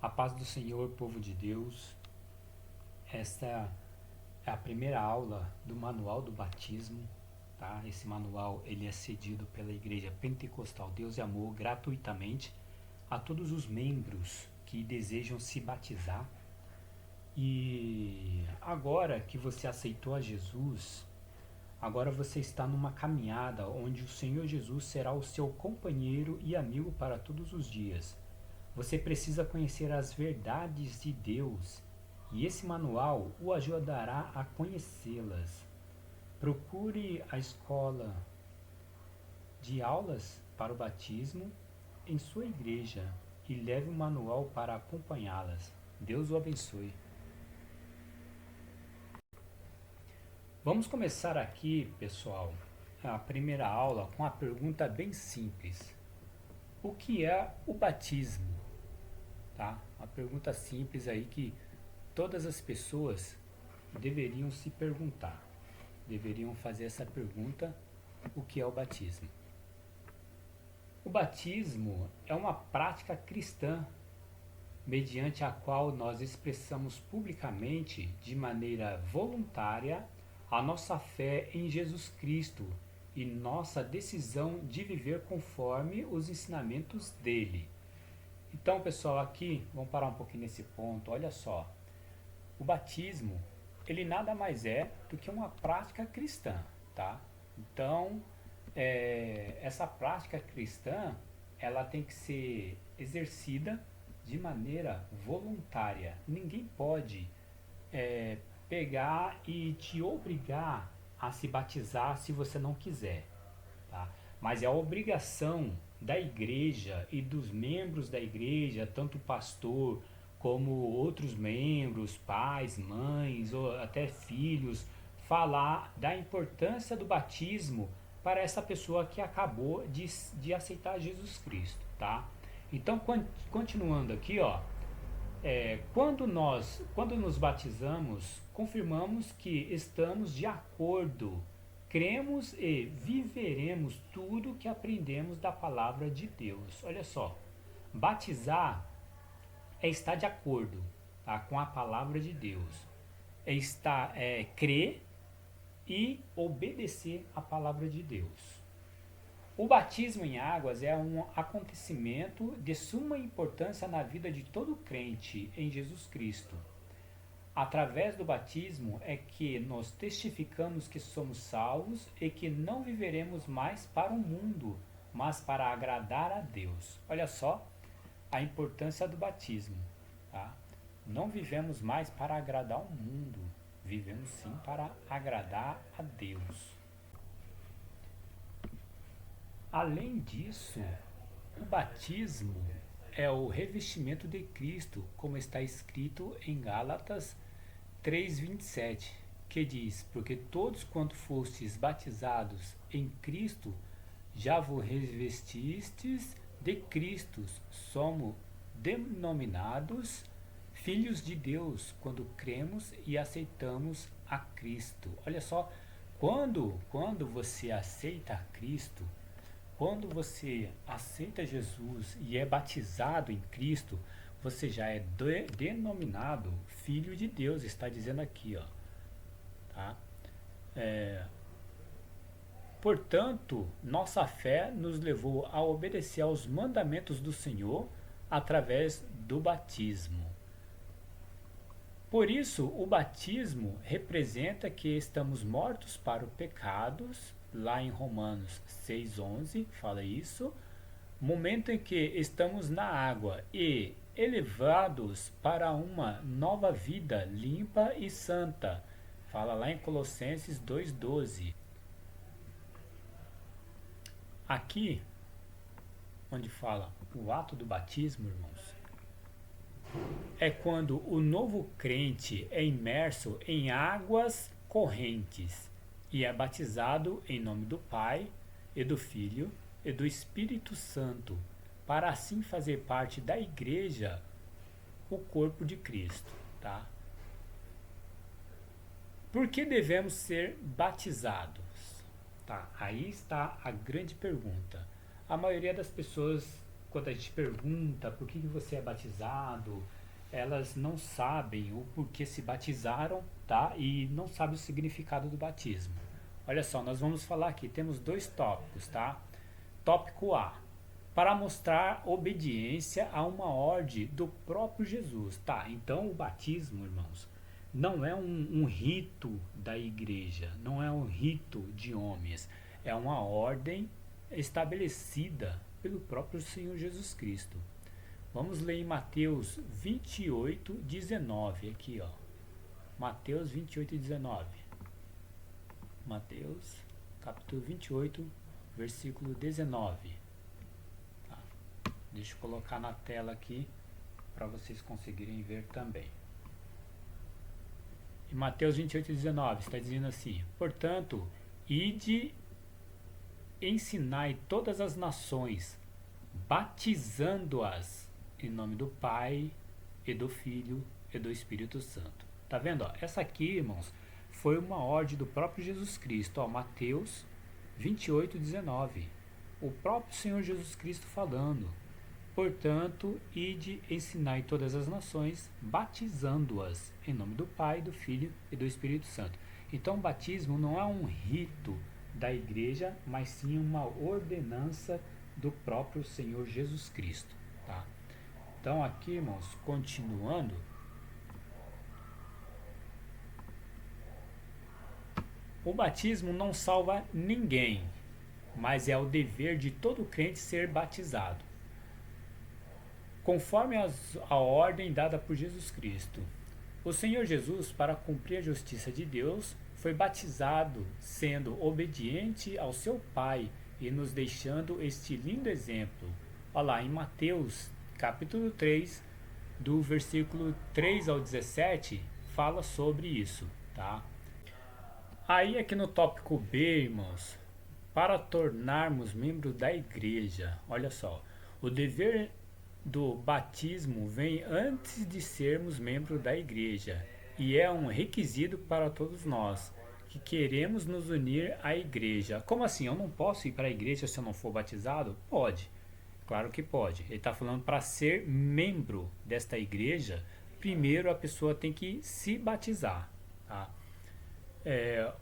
A paz do Senhor, povo de Deus. Esta é a primeira aula do Manual do Batismo, tá? Esse manual ele é cedido pela Igreja Pentecostal Deus e Amor gratuitamente a todos os membros que desejam se batizar. E agora que você aceitou a Jesus, agora você está numa caminhada onde o Senhor Jesus será o seu companheiro e amigo para todos os dias. Você precisa conhecer as verdades de Deus e esse manual o ajudará a conhecê-las. Procure a escola de aulas para o batismo em sua igreja e leve o manual para acompanhá-las. Deus o abençoe. Vamos começar aqui, pessoal, a primeira aula com uma pergunta bem simples. O que é o batismo? Tá? Uma pergunta simples aí que todas as pessoas deveriam se perguntar. Deveriam fazer essa pergunta: o que é o batismo? O batismo é uma prática cristã mediante a qual nós expressamos publicamente, de maneira voluntária, a nossa fé em Jesus Cristo e nossa decisão de viver conforme os ensinamentos dele. Então, pessoal, aqui, vamos parar um pouquinho nesse ponto. Olha só, o batismo, ele nada mais é do que uma prática cristã, tá? Então, essa prática cristã, ela tem que ser exercida de maneira voluntária. Ninguém pode pegar e te obrigar a se batizar se você não quiser, tá? Mas é a obrigação da igreja e dos membros da igreja, tanto o pastor como outros membros, pais, mães ou até filhos, falar da importância do batismo para essa pessoa que acabou de aceitar Jesus Cristo, tá? Então, continuando aqui, ó, quando nos batizamos, confirmamos que estamos de acordo, cremos e viveremos tudo que aprendemos da palavra de Deus. Olha só, batizar é estar de acordo, tá, com a palavra de Deus, crer e obedecer a palavra de Deus. O batismo em águas é um acontecimento de suma importância na vida de todo crente em Jesus Cristo. Através do batismo é que nós testificamos que somos salvos e que não viveremos mais para o mundo, mas para agradar a Deus. Olha só a importância do batismo, tá? Não vivemos mais para agradar o mundo, vivemos sim para agradar a Deus. Além disso, o batismo é o revestimento de Cristo, como está escrito em Gálatas 3:27, que diz: porque todos quanto fostes batizados em Cristo, já vos revestistes de Cristo. Somos denominados filhos de Deus quando cremos e aceitamos a Cristo. Olha só, quando você aceita a Cristo, quando você aceita Jesus e é batizado em Cristo, você já é denominado filho de Deus, está dizendo aqui, ó, tá? Portanto, nossa fé nos levou a obedecer aos mandamentos do Senhor através do batismo. Por isso, o batismo representa que estamos mortos para os pecados, lá em Romanos 6:11 fala isso, momento em que estamos na água e elevados para uma nova vida limpa e santa, fala lá em Colossenses 2:12. Aqui, onde fala o ato do batismo, irmãos, é quando o novo crente é imerso em águas correntes e é batizado em nome do Pai e do Filho e do Espírito Santo, para assim fazer parte da igreja, o corpo de Cristo, tá? Por que devemos ser batizados? Tá, aí está a grande pergunta. A maioria das pessoas quando a gente pergunta por que você é batizado, elas não sabem o porquê se batizaram, tá? E não sabem o significado do batismo. Olha só, nós vamos falar aqui, temos dois tópicos, tá? Tópico A, para mostrar obediência a uma ordem do próprio Jesus, tá? Então o batismo, irmãos, não é um rito da igreja, não é um rito de homens, é uma ordem estabelecida pelo próprio Senhor Jesus Cristo. Vamos ler em Mateus 28, 19, aqui ó. Mateus 28, 19. Mateus, capítulo 28, versículo 19. Tá. Deixa eu colocar na tela aqui para vocês conseguirem ver também. Em Mateus 28, 19 está dizendo assim: portanto, ide, ensinai todas as nações, batizando-as em nome do Pai e do Filho e do Espírito Santo. Tá vendo? Ó? Essa aqui, irmãos, foi uma ordem do próprio Jesus Cristo. Ó, Mateus 28, 19. O próprio Senhor Jesus Cristo falando. Portanto, ide, ensinai todas as nações, batizando-as em nome do Pai, do Filho e do Espírito Santo. Então, o batismo não é um rito da igreja, mas sim uma ordenança do próprio Senhor Jesus Cristo, tá? Então, aqui, irmãos, continuando, o batismo não salva ninguém, mas é o dever de todo crente ser batizado, conforme a ordem dada por Jesus Cristo. O Senhor Jesus, para cumprir a justiça de Deus, foi batizado, sendo obediente ao seu Pai e nos deixando este lindo exemplo. Olha lá, em Mateus, capítulo 3, do versículo 3 ao 17, fala sobre isso, tá? Aí aqui no tópico B, irmãos, para tornarmos membros da igreja, olha só, o dever do batismo vem antes de sermos membros da igreja e é um requisito para todos nós que queremos nos unir à igreja. Como assim? Eu não posso ir para a igreja se eu não for batizado? Pode, claro que pode. Ele está falando para ser membro desta igreja, primeiro a pessoa tem que se batizar, tá?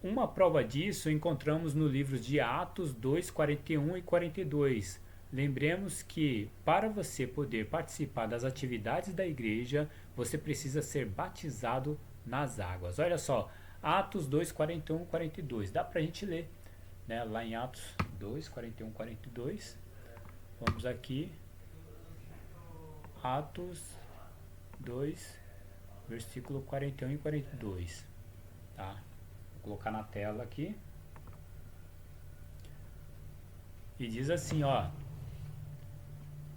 Uma prova disso encontramos no livro de Atos 2, 41 e 42. Lembremos que para você poder participar das atividades da igreja, você precisa ser batizado nas águas. Olha só, Atos 2, 41 e 42. Dá para a gente ler, né? Lá em Atos 2, 41 e 42. Vamos aqui. Atos 2, versículo 41 e 42. Tá? Vou colocar na tela aqui. E diz assim, ó: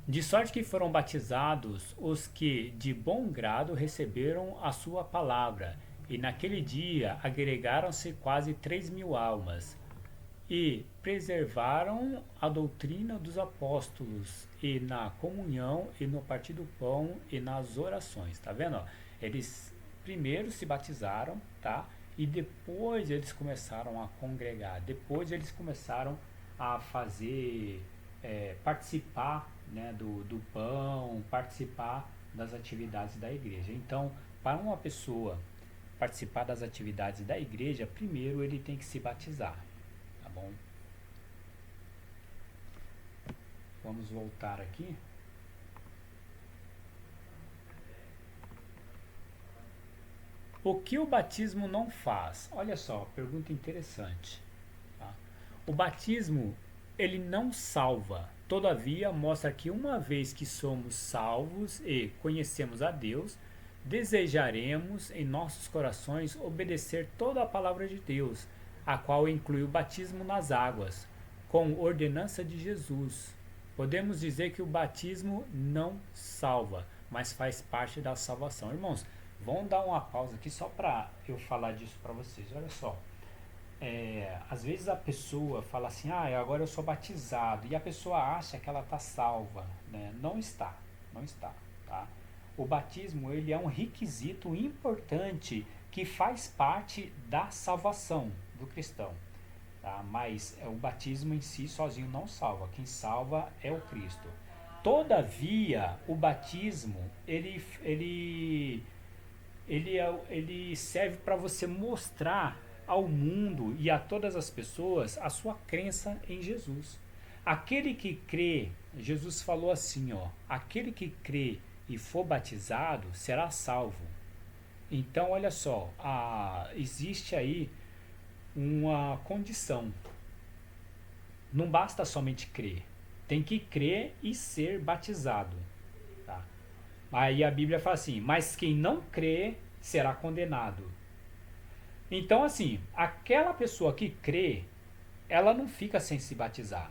de sorte que foram batizados os que de bom grado receberam a sua palavra, e naquele dia agregaram-se quase 3.000 almas, e preservaram a doutrina dos apóstolos, e na comunhão, e no partir do pão, e nas orações. Tá vendo? Ó? Eles primeiro se batizaram, tá? E depois eles começaram a congregar, depois eles começaram a fazer, participar, né, do pão, participar das atividades da igreja. Então, para uma pessoa participar das atividades da igreja, primeiro ele tem que se batizar, tá bom? Vamos voltar aqui. O que o batismo não faz? Olha só, pergunta interessante. Tá? O batismo, ele não salva. Todavia, mostra que uma vez que somos salvos e conhecemos a Deus, desejaremos em nossos corações obedecer toda a palavra de Deus, a qual inclui o batismo nas águas, com ordenança de Jesus. Podemos dizer que o batismo não salva, mas faz parte da salvação. Irmãos, vamos dar uma pausa aqui só para eu falar disso para vocês. Olha só. Às vezes a pessoa fala assim, agora eu sou batizado, e a pessoa acha que ela está salva, né? Não está, não está, tá? O batismo, ele é um requisito importante que faz parte da salvação do cristão, tá? Mas o batismo em si sozinho não salva, quem salva é o Cristo. Todavia, o batismo, ele serve para você mostrar ao mundo e a todas as pessoas a sua crença em Jesus. Aquele que crê, Jesus falou assim, ó, aquele que crê e for batizado será salvo. Então, olha só, existe aí uma condição. Não basta somente crer, tem que crer e ser batizado. Tá? Aí a Bíblia fala assim, mas quem não crê será condenado. Então, assim, aquela pessoa que crê, ela não fica sem se batizar.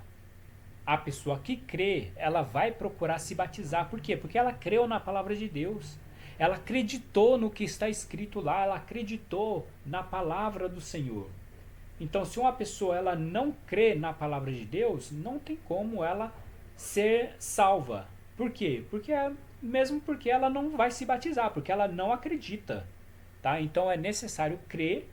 A pessoa que crê, ela vai procurar se batizar. Por quê? Porque ela creu na palavra de Deus. Ela acreditou no que está escrito lá, ela acreditou na palavra do Senhor. Então, se uma pessoa ela não crê na palavra de Deus, não tem como ela ser salva. Por quê? Mesmo porque ela não vai se batizar, porque ela não acredita. Tá? Então, é necessário crer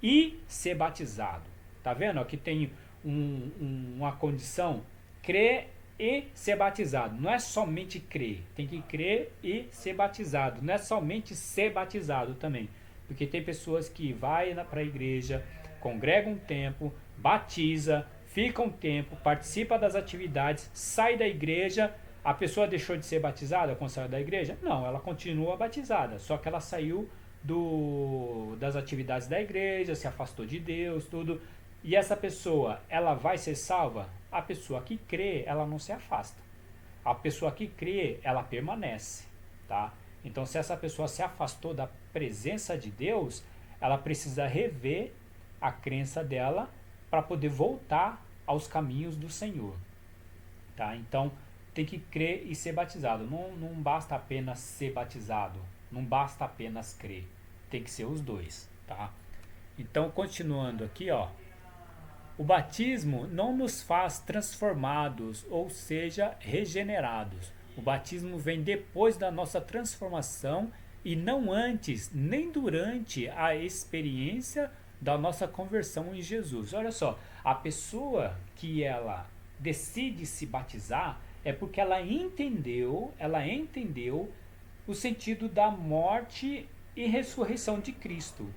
e ser batizado. Tá vendo? Aqui tem uma condição, crer e ser batizado. Não é somente crer, tem que crer e ser batizado. Não é somente ser batizado também. Porque tem pessoas que vai para a igreja, congrega um tempo, batiza, fica um tempo, participa das atividades, sai da igreja. A pessoa deixou de ser batizada quando saiu da igreja? Não, ela continua batizada, só que ela saiu das atividades da igreja, se afastou de Deus, tudo. E essa pessoa, ela vai ser salva? A pessoa que crê, ela não se afasta. A pessoa que crê, ela permanece, tá? Então, se essa pessoa se afastou da presença de Deus, ela precisa rever a crença dela para poder voltar aos caminhos do Senhor, tá? Então, tem que crer e ser batizado. Não basta apenas ser batizado, não basta apenas crer. Tem que ser os dois, tá? Então, continuando aqui, ó. O batismo não nos faz transformados, ou seja, regenerados. O batismo vem depois da nossa transformação e não antes, nem durante a experiência da nossa conversão em Jesus. Olha só, a pessoa que ela decide se batizar é porque ela entendeu o sentido da morte e ressurreição de Cristo.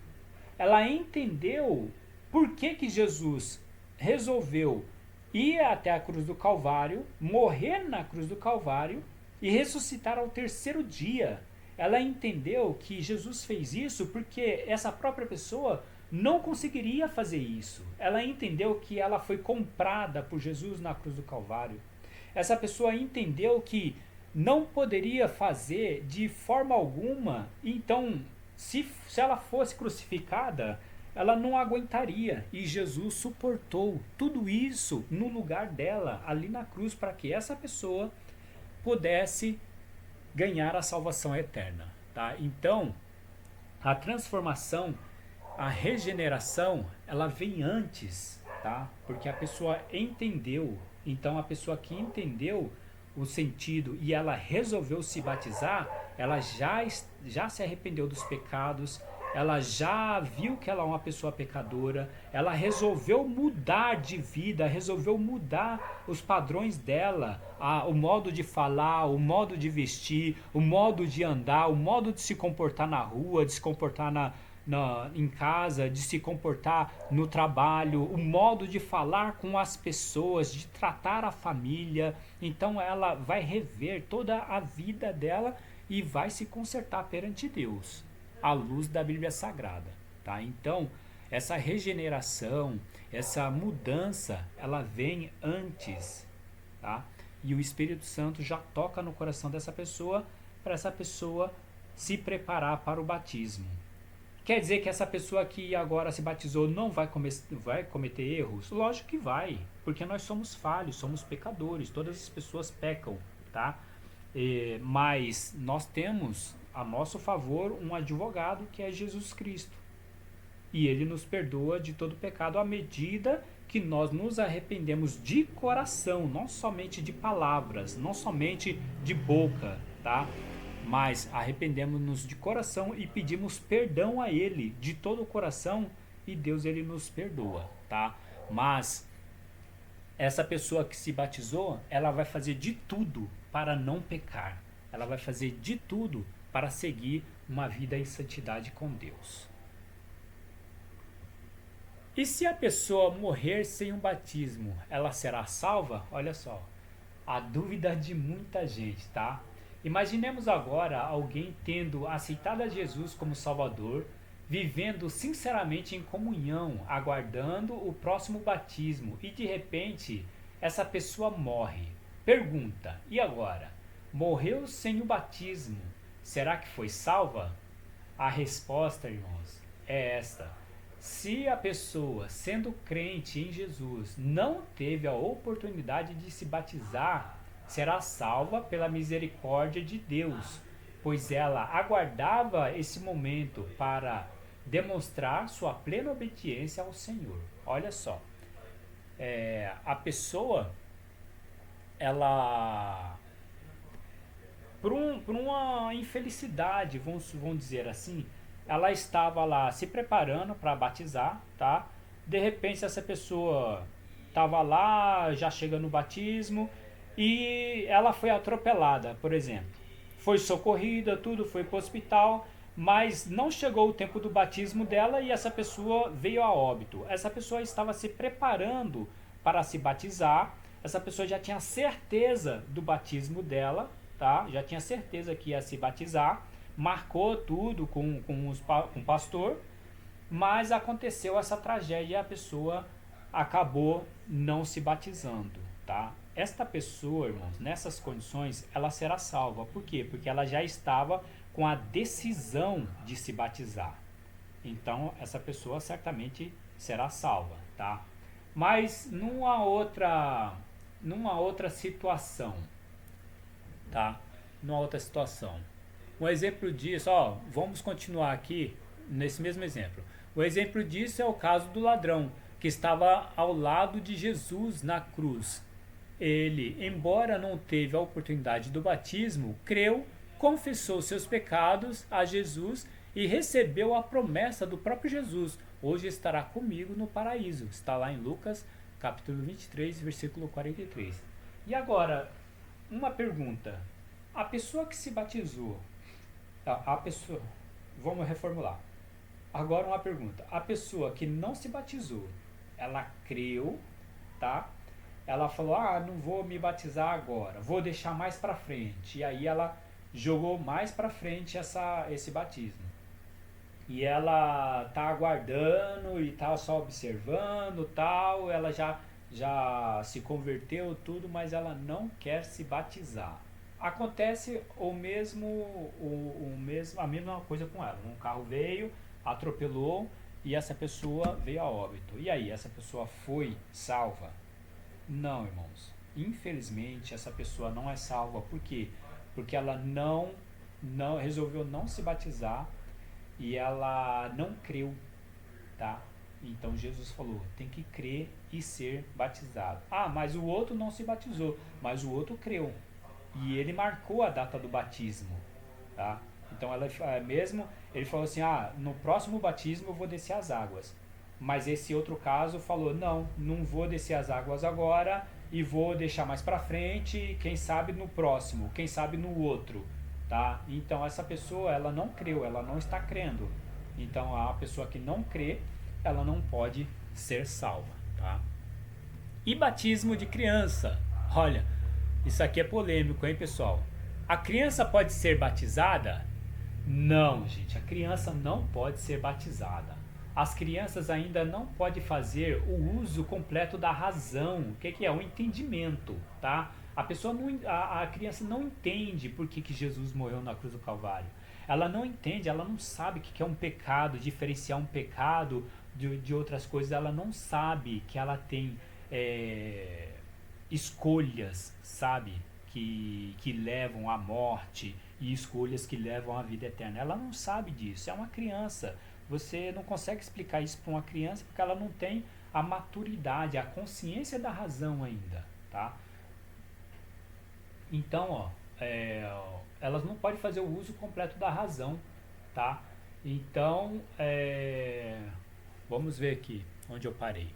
Ela entendeu por que Jesus resolveu ir até a cruz do Calvário, morrer na cruz do Calvário e ressuscitar ao terceiro dia. Ela entendeu que Jesus fez isso porque essa própria pessoa não conseguiria fazer isso. Ela entendeu que ela foi comprada por Jesus na cruz do Calvário. Essa pessoa entendeu que não poderia fazer de forma alguma. Então, se ela fosse crucificada, ela não aguentaria. E Jesus suportou tudo isso no lugar dela, ali na cruz, para que essa pessoa pudesse ganhar a salvação eterna. Tá? Então, a transformação, a regeneração, ela vem antes, tá? Porque a pessoa entendeu. Então, a pessoa que entendeu o sentido e ela resolveu se batizar, ela já se arrependeu dos pecados, ela já viu que ela é uma pessoa pecadora, ela resolveu mudar de vida, resolveu mudar os padrões dela, o modo de falar, o modo de vestir, o modo de andar, o modo de se comportar na rua, de se comportar em casa, de se comportar no trabalho, o modo de falar com as pessoas, de tratar a família. Então ela vai rever toda a vida dela e vai se consertar perante Deus, à luz da Bíblia Sagrada, tá? Então, essa regeneração, essa mudança, ela vem antes, tá? E o Espírito Santo já toca no coração dessa pessoa, para essa pessoa se preparar para o batismo. Quer dizer que essa pessoa que agora se batizou não vai cometer erros? Lógico que vai, porque nós somos falhos, somos pecadores, todas as pessoas pecam, tá? Mas nós temos a nosso favor um advogado que é Jesus Cristo. E ele nos perdoa de todo pecado à medida que nós nos arrependemos de coração, não somente de palavras, não somente de boca, tá? Mas arrependemos-nos de coração e pedimos perdão a ele de todo o coração e Deus ele nos perdoa, tá? Mas essa pessoa que se batizou, ela vai fazer de tudo para não pecar. Ela vai fazer de tudo para seguir uma vida em santidade com Deus. E se a pessoa morrer sem um batismo, ela será salva? Olha só, a dúvida de muita gente, tá? Imaginemos agora alguém tendo aceitado a Jesus como Salvador, vivendo sinceramente em comunhão, aguardando o próximo batismo, e de repente essa pessoa morre. Pergunta: e agora? Morreu sem o batismo, será que foi salva? A resposta, irmãos, é esta: se a pessoa, sendo crente em Jesus, não teve a oportunidade de se batizar, será salva pela misericórdia de Deus, pois ela aguardava esse momento para demonstrar sua plena obediência ao Senhor. Olha só, a pessoa, ela, por uma infelicidade, vamos dizer assim, ela estava lá se preparando para batizar, tá? De repente essa pessoa estava lá, já chega no batismo, e ela foi atropelada, por exemplo. Foi socorrida, tudo, foi para o hospital, mas não chegou o tempo do batismo dela e essa pessoa veio a óbito. Essa pessoa estava se preparando para se batizar, essa pessoa já tinha certeza do batismo dela, tá? Já tinha certeza que ia se batizar, marcou tudo com o pastor, mas aconteceu essa tragédia e a pessoa acabou não se batizando, tá? Esta pessoa, irmãos, nessas condições, ela será salva. Por quê? Porque ela já estava com a decisão de se batizar. Então, essa pessoa certamente será salva, tá? Mas numa outra situação, tá? Numa outra situação. Um exemplo disso, ó, vamos continuar aqui nesse mesmo exemplo. O exemplo disso é o caso do ladrão, que estava ao lado de Jesus na cruz. Ele, embora não teve a oportunidade do batismo, creu, confessou seus pecados a Jesus e recebeu a promessa do próprio Jesus: hoje estará comigo no paraíso. Está lá em Lucas, capítulo 23, versículo 43. E agora, uma pergunta. A pessoa que se batizou, a pessoa, vamos reformular. Agora uma pergunta. A pessoa que não se batizou, ela creu, tá? Ela falou: não vou me batizar agora, vou deixar mais para frente. E aí ela jogou mais para frente esse batismo. E ela tá aguardando e tal, só observando, tal, ela já se converteu tudo, mas ela não quer se batizar. Acontece a mesma coisa com ela. Um carro veio, atropelou e essa pessoa veio a óbito. E aí, essa pessoa foi salva? Não, irmãos. Infelizmente, essa pessoa não é salva. Por quê? Porque ela não resolveu não se batizar e ela não creu, tá? Então Jesus falou: tem que crer e ser batizado. Mas o outro não se batizou, mas o outro creu e ele marcou a data do batismo, tá? Então ele falou assim: no próximo batismo eu vou descer as águas. Mas esse outro caso falou: não vou descer as águas agora e vou deixar mais para frente, quem sabe no próximo, quem sabe no outro, tá? Então essa pessoa, ela não creu, ela não está crendo. Então a pessoa que não crê, ela não pode ser salva, tá? E batismo de criança? Olha, isso aqui é polêmico, hein, pessoal? A criança pode ser batizada? Não, gente, a criança não pode ser batizada. As crianças ainda não podem fazer o uso completo da razão. O que é? O entendimento, tá? A criança não entende por que Jesus morreu na cruz do Calvário. Ela não entende, ela não sabe o que é um pecado, diferenciar um pecado de outras coisas. Ela não sabe que ela tem escolhas, sabe? Que levam à morte e escolhas que levam à vida eterna. Ela não sabe disso, é uma criança. Você não consegue explicar isso para uma criança porque ela não tem a maturidade, a consciência da razão ainda, tá? Então, elas não podem fazer o uso completo da razão, tá? Então, vamos ver aqui onde eu parei.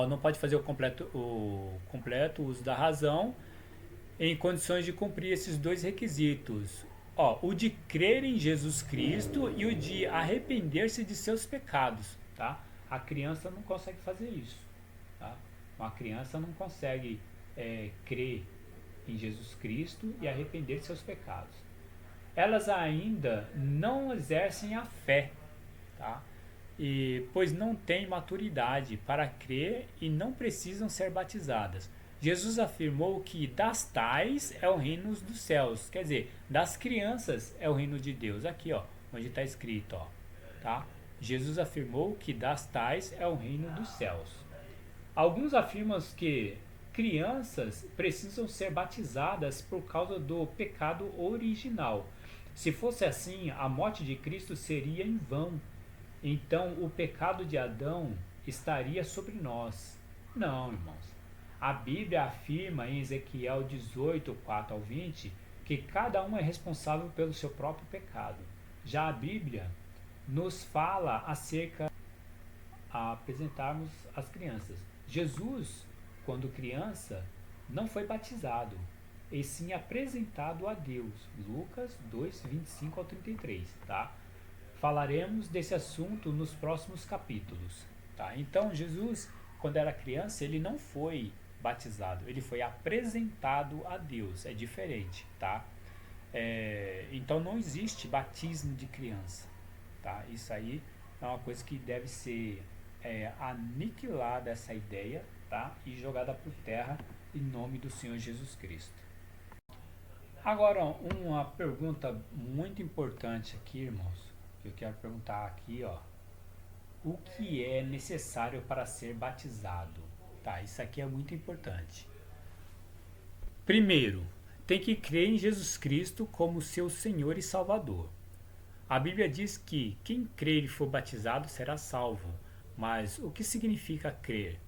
Não pode fazer o completo uso da razão em condições de cumprir esses dois requisitos. Ó, o de crer em Jesus Cristo e o de arrepender-se de seus pecados, tá? A criança não consegue fazer isso, tá? Uma criança não consegue crer em Jesus Cristo e arrepender de seus pecados. Elas ainda não exercem a fé, tá? Pois não têm maturidade para crer e não precisam ser batizadas. Jesus afirmou que das tais é o reino dos céus, quer dizer, das crianças é o reino de Deus. Aqui, ó, onde está escrito, ó, tá? Jesus afirmou que das tais é o reino dos céus. Alguns afirmam que crianças precisam ser batizadas por causa do pecado original. Se fosse assim, a morte de Cristo seria em vão. Então o pecado de Adão estaria sobre nós. Não, irmãos. A Bíblia afirma em Ezequiel 18, 4 ao 20, que cada um é responsável pelo seu próprio pecado. Já a Bíblia nos fala acerca a apresentarmos as crianças. Jesus, quando criança, não foi batizado, e sim apresentado a Deus. Lucas 2, 25 ao 33, tá? Falaremos desse assunto nos próximos capítulos, tá? Então, Jesus, quando era criança, ele não foi batizado, ele foi apresentado a Deus, é diferente, tá? Então não existe batismo de criança, tá? Isso aí é uma coisa que deve ser aniquilada, essa ideia, tá? E jogada por terra em nome do Senhor Jesus Cristo. Agora, uma pergunta muito importante aqui, irmãos, que eu quero perguntar aqui, ó. O que é necessário para ser batizado? Tá, isso aqui é muito importante. Primeiro, tem que crer em Jesus Cristo como seu Senhor e Salvador. A Bíblia diz que quem crer e for batizado será salvo. Mas o que significa crer?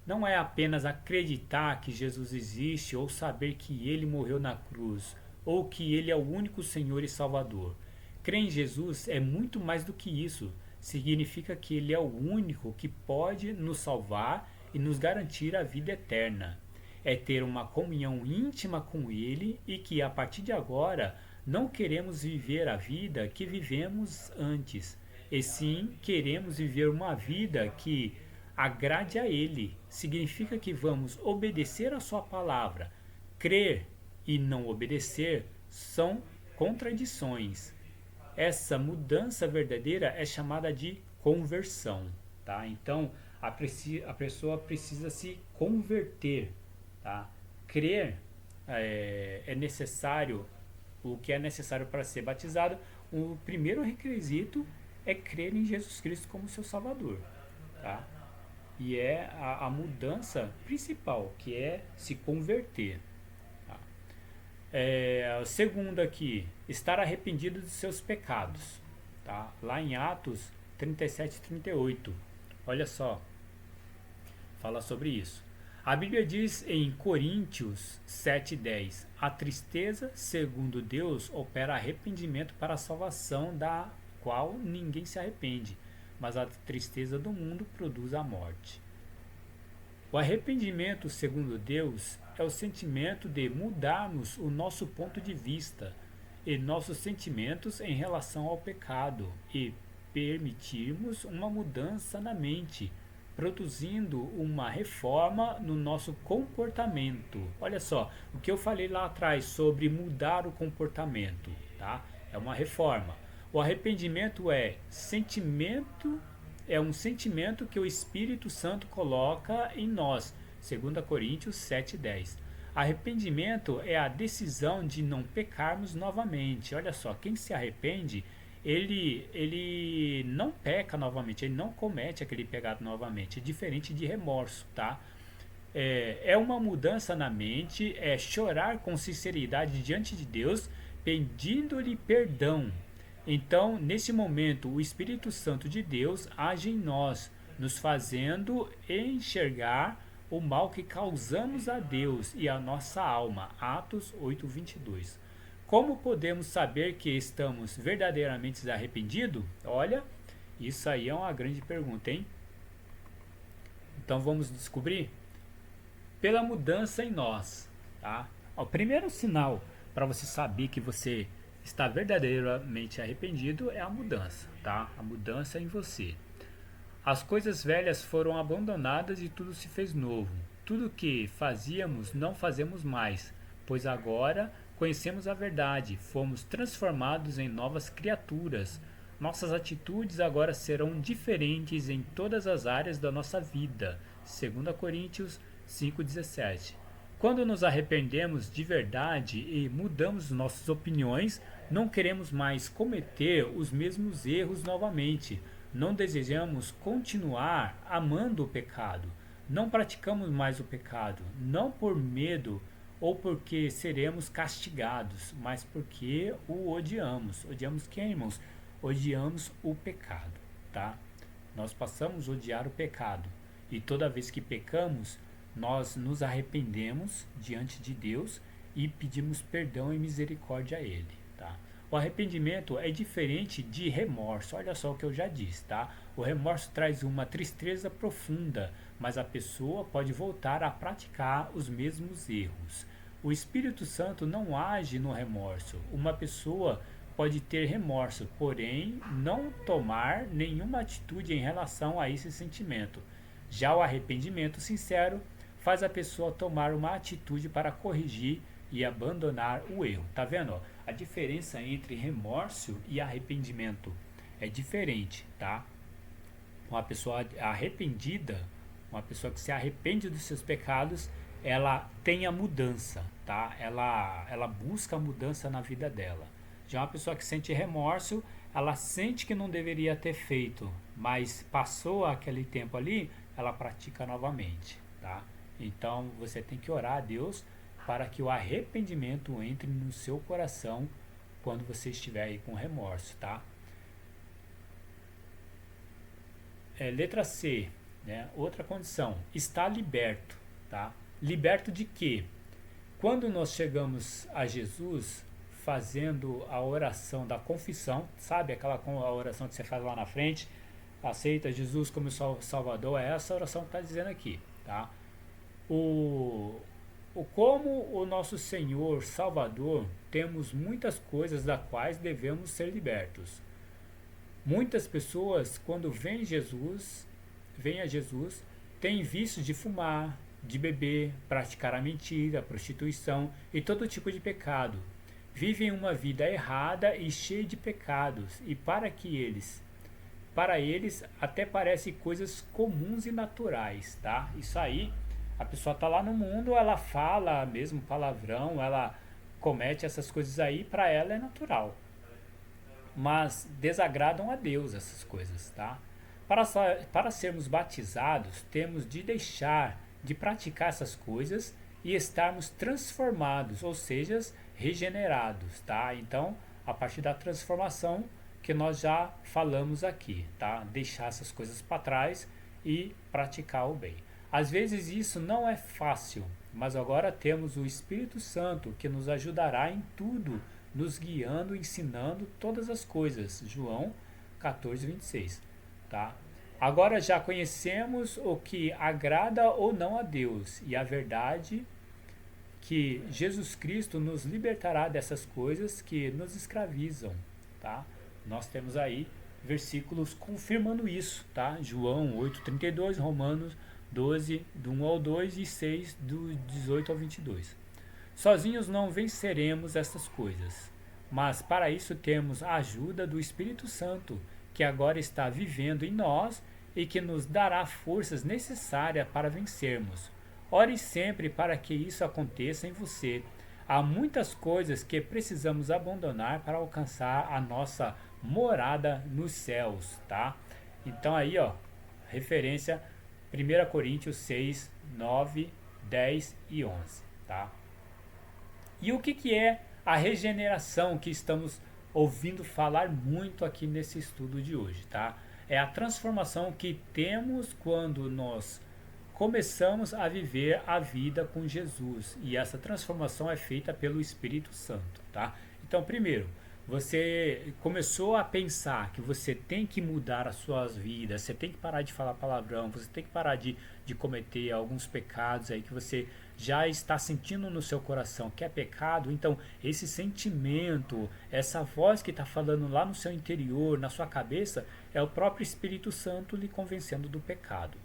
Não é apenas acreditar que Jesus existe ou saber que ele morreu na cruz ou que ele é o único Senhor e Salvador. Crer em Jesus é muito mais do que isso. Significa que ele é o único que pode nos salvar e nos garantir a vida eterna. É ter uma comunhão íntima com ele e que a partir de agora não queremos viver a vida que vivemos antes, e sim queremos viver uma vida que agrade a ele. Significa que vamos obedecer a sua palavra. Crer e não obedecer são contradições. Essa mudança verdadeira é chamada de conversão, tá? Então a pessoa precisa se converter, tá? Crer é necessário. O que é necessário para ser batizado? O primeiro requisito é crer em Jesus Cristo como seu Salvador, tá? E é a mudança principal, que é se converter. Tá? O segundo aqui, estar arrependido de seus pecados. Tá? Lá em Atos 37 e 38. Olha só, fala sobre isso. A Bíblia diz em Coríntios 7,10: a tristeza, segundo Deus, opera arrependimento para a salvação, da qual ninguém se arrepende, mas a tristeza do mundo produz a morte. O arrependimento, segundo Deus, é o sentimento de mudarmos o nosso ponto de vista e nossos sentimentos em relação ao pecado e permitirmos uma mudança na mente, produzindo uma reforma no nosso comportamento. Olha só, o que eu falei lá atrás sobre mudar o comportamento, tá? É uma reforma. O arrependimento é um sentimento que o Espírito Santo coloca em nós. 2 Coríntios 7:10. Arrependimento é a decisão de não pecarmos novamente. Olha só, quem se arrepende, ele não peca novamente, ele não comete aquele pecado novamente. É diferente de remorso, tá? É uma mudança na mente, é chorar com sinceridade diante de Deus, pedindo-lhe perdão. Então, nesse momento, o Espírito Santo de Deus age em nós, nos fazendo enxergar o mal que causamos a Deus e a nossa alma. Atos 8:22. Como podemos saber que estamos verdadeiramente arrependidos? Olha, isso aí é uma grande pergunta, hein? Então vamos descobrir? Pela mudança em nós, tá? O primeiro sinal para você saber que você está verdadeiramente arrependido é a mudança, tá? A mudança em você. As coisas velhas foram abandonadas e tudo se fez novo. Tudo que fazíamos não fazemos mais, pois agora conhecemos a verdade, fomos transformados em novas criaturas. Nossas atitudes agora serão diferentes em todas as áreas da nossa vida. 2 Coríntios 5,17. Quando nos arrependemos de verdade e mudamos nossas opiniões, não queremos mais cometer os mesmos erros novamente. Não desejamos continuar amando o pecado. Não praticamos mais o pecado, não por medo ou porque seremos castigados, mas porque o odiamos. Odiamos quem, irmãos? Odiamos o pecado, tá? Nós passamos a odiar o pecado. E toda vez que pecamos, nós nos arrependemos diante de Deus e pedimos perdão e misericórdia a Ele, tá? O arrependimento é diferente de remorso. Olha só o que eu já disse, tá? O remorso traz uma tristeza profunda, mas a pessoa pode voltar a praticar os mesmos erros. O Espírito Santo não age no remorso. Uma pessoa pode ter remorso, porém não tomar nenhuma atitude em relação a esse sentimento. Já o arrependimento sincero faz a pessoa tomar uma atitude para corrigir e abandonar o erro. Tá vendo? Ó? A diferença entre remorso e arrependimento é diferente, tá? Uma pessoa arrependida, uma pessoa que se arrepende dos seus pecados, ela tem a mudança, tá? Ela busca a mudança na vida dela. Já uma pessoa que sente remorso, ela sente que não deveria ter feito, mas passou aquele tempo ali, ela pratica novamente, tá? Então você tem que orar a Deus para que o arrependimento entre no seu coração quando você estiver aí com remorso, tá? Letra C, né? Outra condição, está liberto, tá? Liberto de quê? Quando nós chegamos a Jesus fazendo a oração da confissão, sabe aquela a oração que você faz lá na frente, aceita Jesus como Salvador, é essa oração que está dizendo aqui, tá? Como o nosso Senhor Salvador, temos muitas coisas das quais devemos ser libertos. Muitas pessoas, quando vêm a Jesus, têm vícios de fumar, de beber, praticar a mentira, a prostituição e todo tipo de pecado. Vivem uma vida errada e cheia de pecados, e para eles até parece coisas comuns e naturais, tá? Isso aí, a pessoa tá lá no mundo, ela fala mesmo palavrão, ela comete essas coisas aí, para ela é natural. Mas desagradam a Deus essas coisas, tá? Para sermos batizados, temos de deixar de praticar essas coisas e estarmos transformados, ou seja, regenerados, tá? Então, a partir da transformação que nós já falamos aqui, tá? Deixar essas coisas para trás e praticar o bem. Às vezes isso não é fácil, mas agora temos o Espírito Santo que nos ajudará em tudo, nos guiando, ensinando todas as coisas. João 14:26, tá? Agora já conhecemos o que agrada ou não a Deus e a verdade que Jesus Cristo nos libertará dessas coisas que nos escravizam, tá? Nós temos aí versículos confirmando isso, tá? João 8:32, Romanos 12, do 1 ao 2 e 6, do 18 ao 22. Sozinhos não venceremos essas coisas, mas para isso temos a ajuda do Espírito Santo, que agora está vivendo em nós e que nos dará forças necessárias para vencermos. Ore sempre para que isso aconteça em você. Há muitas coisas que precisamos abandonar para alcançar a nossa morada nos céus, tá? Então aí, ó, referência 1 Coríntios 6, 9, 10 e 11, tá? E o que é a regeneração que estamos ouvindo falar muito aqui nesse estudo de hoje, tá? É a transformação que temos quando nós começamos a viver a vida com Jesus, e essa transformação é feita pelo Espírito Santo, tá? Então, primeiro, você começou a pensar que você tem que mudar as suas vidas, você tem que parar de falar palavrão, você tem que parar de cometer alguns pecados aí que você já está sentindo no seu coração que é pecado, então esse sentimento, essa voz que está falando lá no seu interior, na sua cabeça, é o próprio Espírito Santo lhe convencendo do pecado.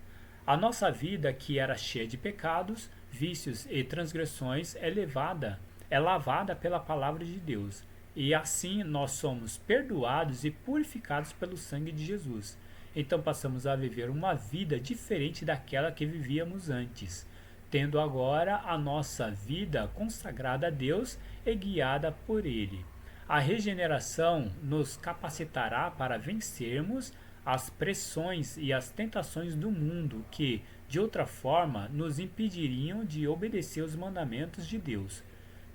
A nossa vida, que era cheia de pecados, vícios e transgressões, é lavada pela palavra de Deus. E assim nós somos perdoados e purificados pelo sangue de Jesus. Então passamos a viver uma vida diferente daquela que vivíamos antes, tendo agora a nossa vida consagrada a Deus e guiada por Ele. A regeneração nos capacitará para vencermos as pressões e as tentações do mundo que, de outra forma, nos impediriam de obedecer os mandamentos de Deus.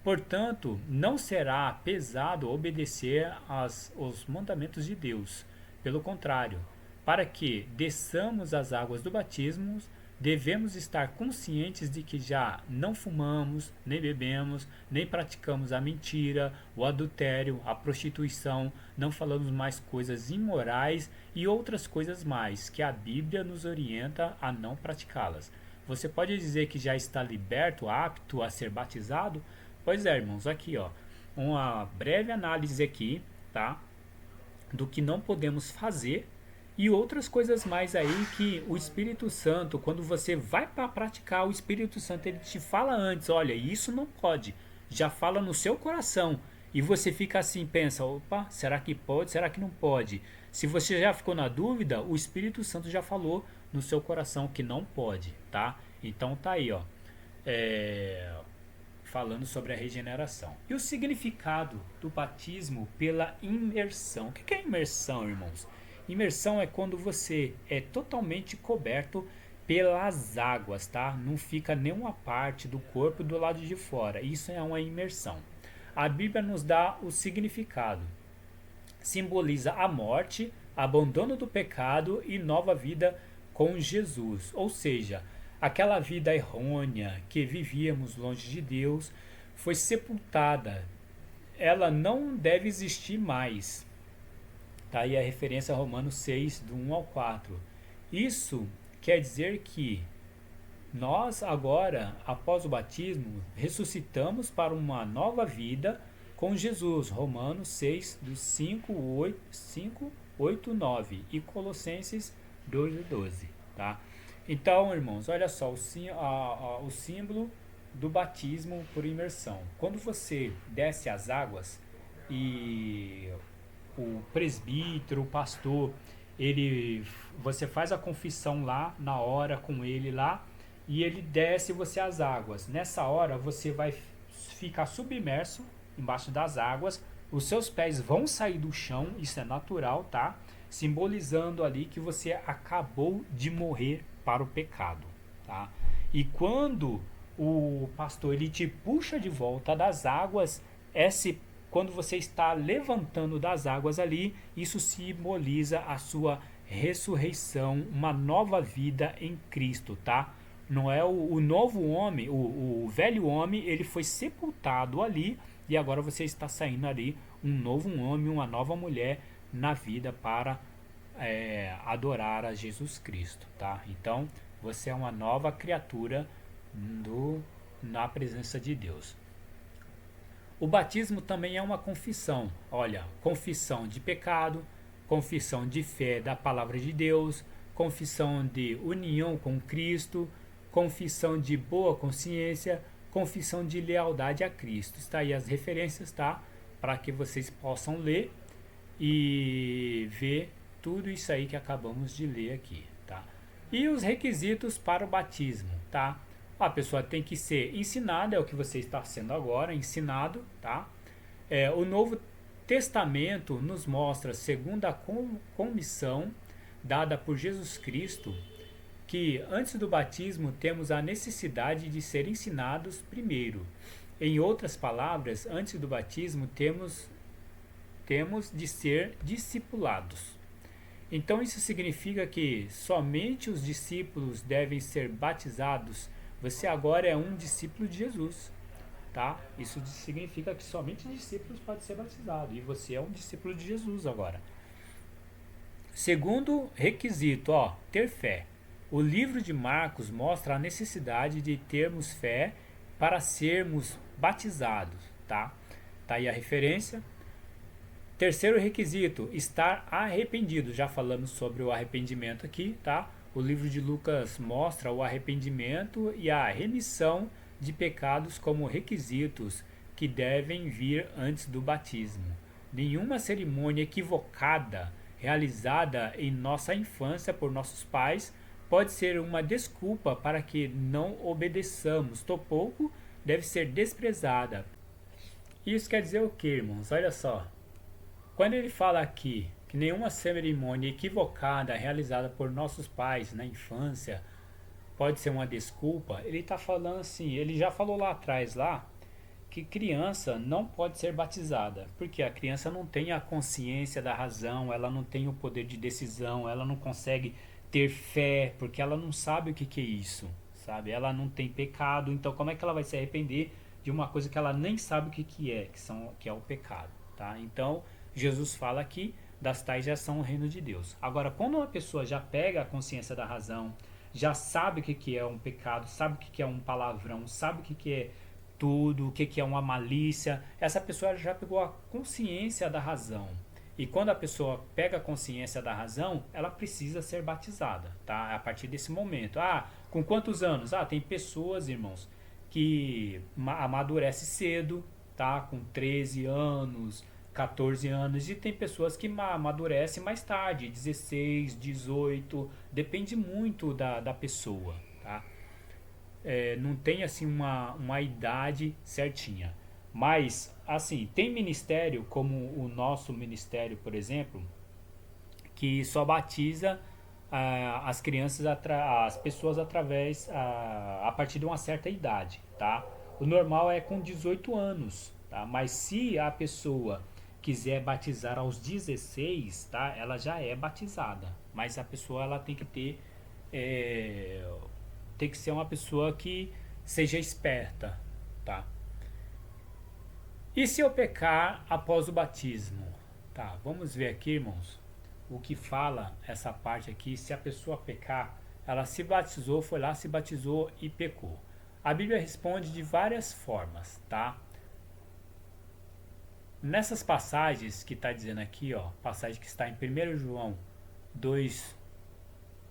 Portanto, não será pesado obedecer aos mandamentos de Deus. Pelo contrário, para que desçamos as águas do batismo, devemos estar conscientes de que já não fumamos, nem bebemos, nem praticamos a mentira, o adultério, a prostituição, não falamos mais coisas imorais e outras coisas mais que a Bíblia nos orienta a não praticá-las. Você pode dizer que já está liberto, apto a ser batizado? Pois é, irmãos, aqui ó, uma breve análise aqui, tá? Do que não podemos fazer e outras coisas mais aí que o Espírito Santo, quando você vai para praticar, o Espírito Santo ele te fala antes, olha, isso não pode, já fala no seu coração e você fica assim, pensa, opa, será que pode, será que não pode? Se você já ficou na dúvida, o Espírito Santo já falou no seu coração que não pode, tá? Então tá aí, ó, falando sobre a regeneração. E o significado do batismo pela imersão. O que é imersão, irmãos? Imersão é quando você é totalmente coberto pelas águas, tá? Não fica nenhuma parte do corpo do lado de fora. Isso é uma imersão. A Bíblia nos dá o significado. Simboliza a morte, abandono do pecado e nova vida com Jesus. Ou seja, aquela vida errônea que vivíamos longe de Deus foi sepultada. Ela não deve existir mais. Tá aí a referência a Romanos 6, do 1 ao 4. Isso quer dizer que nós agora, após o batismo, ressuscitamos para uma nova vida com Jesus. Romanos 6, do 5, 8, 9 e Colossenses 2, 12. Tá? Então, irmãos, olha só o símbolo do batismo por imersão. Quando você desce as águas e o presbítero, o pastor, você faz a confissão lá na hora com ele lá e ele desce você as águas. Nessa hora você vai ficar submerso embaixo das águas, os seus pés vão sair do chão, isso é natural, tá? Simbolizando ali que você acabou de morrer para o pecado, tá? E quando o pastor ele te puxa de volta das águas, quando você está levantando das águas ali, isso simboliza a sua ressurreição, uma nova vida em Cristo, tá? Não é o novo homem, o velho homem, ele foi sepultado ali e agora você está saindo ali um novo homem, uma nova mulher na vida para adorar a Jesus Cristo, tá? Então você é uma nova criatura na presença de Deus. O batismo também é uma confissão. Olha, confissão de pecado, confissão de fé da palavra de Deus, confissão de união com Cristo, confissão de boa consciência, confissão de lealdade a Cristo. Está aí as referências, tá? Para que vocês possam ler e ver tudo isso aí que acabamos de ler aqui, tá? E os requisitos para o batismo, tá? A pessoa tem que ser ensinada, é o que você está sendo agora, ensinado, tá? O Novo Testamento nos mostra, segundo a comissão dada por Jesus Cristo, que antes do batismo temos a necessidade de ser ensinados primeiro. Em outras palavras, antes do batismo temos de ser discipulados. Então isso significa que somente os discípulos devem ser batizados. Você agora é um discípulo de Jesus, tá? Isso significa que somente discípulos podem ser batizados e você é um discípulo de Jesus agora. Segundo requisito, ter fé. O livro de Marcos mostra a necessidade de termos fé para sermos batizados, tá? Tá aí a referência. Terceiro requisito, estar arrependido. Já falamos sobre o arrependimento aqui, tá? O livro de Lucas mostra o arrependimento e a remissão de pecados como requisitos que devem vir antes do batismo. Nenhuma cerimônia equivocada realizada em nossa infância por nossos pais pode ser uma desculpa para que não obedeçamos. Tampouco deve ser desprezada. Isso quer dizer o que, irmãos? Olha só. Quando ele fala aqui que nenhuma cerimônia equivocada realizada por nossos pais na infância pode ser uma desculpa, ele está falando assim, ele já falou lá atrás lá, que criança não pode ser batizada, porque a criança não tem a consciência da razão, ela não tem o poder de decisão, ela não consegue ter fé, porque ela não sabe o que é isso, sabe? Ela não tem pecado, então como é que ela vai se arrepender de uma coisa que ela nem sabe o que é, que é o pecado, tá? Então, Jesus fala aqui, das tais já são o reino de Deus. Agora, quando uma pessoa já pega a consciência da razão, já sabe o que é um pecado, sabe o que é um palavrão, sabe o que é tudo, o que é uma malícia, essa pessoa já pegou a consciência da razão. E quando a pessoa pega a consciência da razão, ela precisa ser batizada, tá? A partir desse momento. Ah, com quantos anos? Ah, tem pessoas, irmãos, que amadurece cedo, tá? Com 13 anos, 14 anos, e tem pessoas que amadurecem mais tarde, 16, 18, depende muito da pessoa, tá? Não tem assim uma idade certinha. Mas, assim, tem ministério, como o nosso ministério, por exemplo, que só batiza as crianças, as pessoas através, a partir de uma certa idade, tá? O normal é com 18 anos, tá? Mas se a pessoa quiser batizar aos 16, tá? Ela já é batizada, mas a pessoa ela tem que ter tem que ser uma pessoa que seja esperta, tá? E se eu pecar após o batismo? Tá, vamos ver aqui, irmãos, o que fala essa parte aqui. Se a pessoa pecar, ela se batizou, foi lá, se batizou e pecou. A Bíblia responde de várias formas, tá? Nessas passagens que está dizendo aqui, ó, passagem que está em 1 João 2,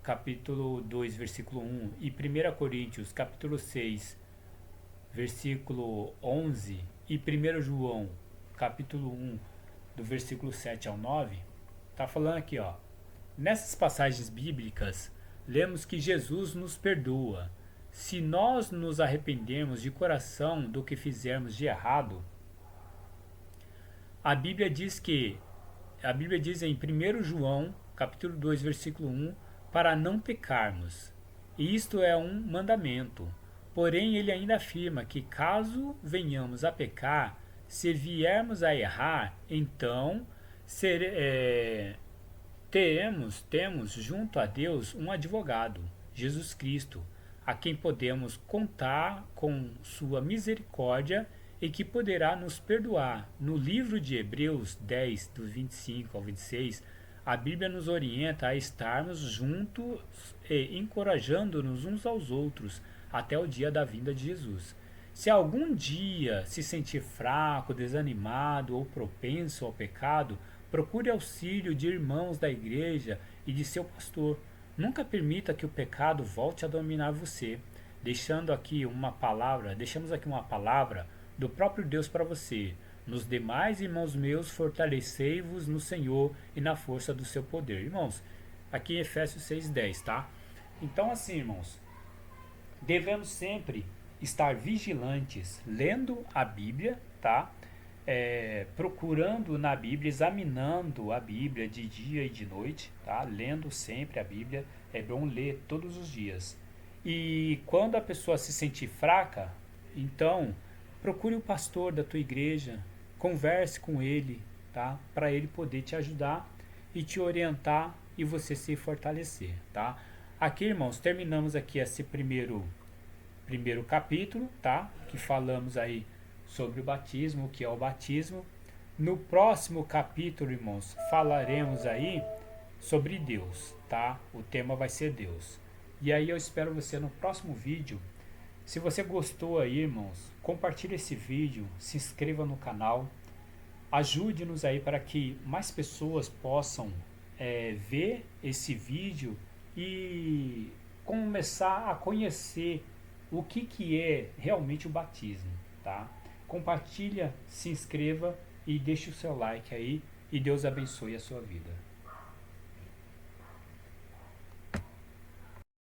capítulo 2, versículo 1 e 1 Coríntios, capítulo 6, versículo 11 e 1 João, capítulo 1, do versículo 7 ao 9, tá falando aqui, ó. Nessas passagens bíblicas, lemos que Jesus nos perdoa. Se nós nos arrependermos de coração do que fizermos de errado, a Bíblia diz em 1 João, capítulo 2, versículo 1, para não pecarmos. E isto é um mandamento. Porém, ele ainda afirma que caso venhamos a pecar, se viermos a errar, então temos junto a Deus um advogado, Jesus Cristo, a quem podemos contar com sua misericórdia e que poderá nos perdoar. No livro de Hebreus 10, do 25 ao 26, a Bíblia nos orienta a estarmos juntos e encorajando-nos uns aos outros até o dia da vinda de Jesus. Se algum dia se sentir fraco, desanimado ou propenso ao pecado, procure auxílio de irmãos da igreja e de seu pastor. Nunca permita que o pecado volte a dominar você. Deixamos aqui uma palavra do próprio Deus para você. Nos demais, irmãos meus, fortalecei-vos no Senhor e na força do seu poder. Irmãos, aqui em Efésios 6:10, tá? Então, assim, irmãos, devemos sempre estar vigilantes, lendo a Bíblia, tá? Procurando na Bíblia, examinando a Bíblia de dia e de noite, tá? Lendo sempre a Bíblia, é bom ler todos os dias. E quando a pessoa se sentir fraca, então procure o pastor da tua igreja, converse com ele, tá? Para ele poder te ajudar e te orientar e você se fortalecer, tá? Aqui, irmãos, terminamos aqui esse primeiro capítulo, tá? Que falamos aí sobre o batismo, o que é o batismo. No próximo capítulo, irmãos, falaremos aí sobre Deus, tá? O tema vai ser Deus. E aí eu espero você no próximo vídeo Se você gostou aí, irmãos, compartilhe esse vídeo, se inscreva no canal, ajude-nos aí para que mais pessoas possam ver esse vídeo e começar a conhecer o que é realmente o batismo, tá? Compartilha, se inscreva e deixe o seu like aí e Deus abençoe a sua vida.